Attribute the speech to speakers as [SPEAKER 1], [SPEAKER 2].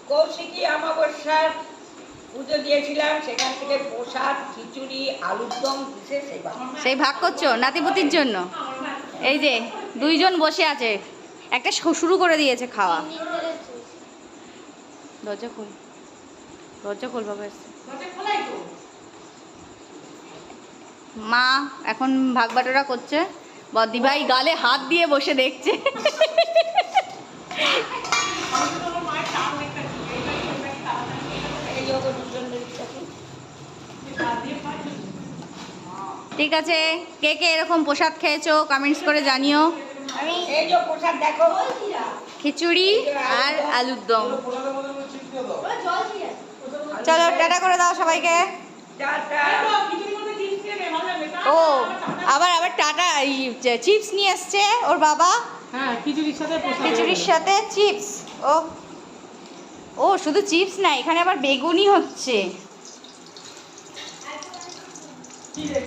[SPEAKER 1] কৌশিকী অমাবস্যার পুজো দিয়েছিলাম, সেখান থেকে প্রসাদ, খিচুড়ি, আলুর দম দিছে,
[SPEAKER 2] সেই ভাগ করছো নাতিপুতির জন্য। এই যে দুইজন বসে আছে, একটা শুরু করে দিয়েছে খাওয়া। দরজা খোল, দরজা খোল বাবা। মা এখন ভাগ বাটোরা করছে, বদ্দিভাই গালে হাত দিয়ে বসে দেখছে। ঠিক আছে, কে কে এরকম প্রসাদ খেয়েছো কমেন্টস করে জানিও।
[SPEAKER 1] এই যে প্রসাদ দেখো,
[SPEAKER 2] খিচুড়ি আর আলুর দম। চলো টাটা করে দাও সবাইকে। ও আবার আবার টাটা, চিপস নিয়ে এসছে ওর বাবা।
[SPEAKER 3] হ্যাঁ,
[SPEAKER 2] খিচুড়ির সাথে চিপস। ও ও শুধু চিপস না, এখানে আবার বেগুনি হচ্ছে।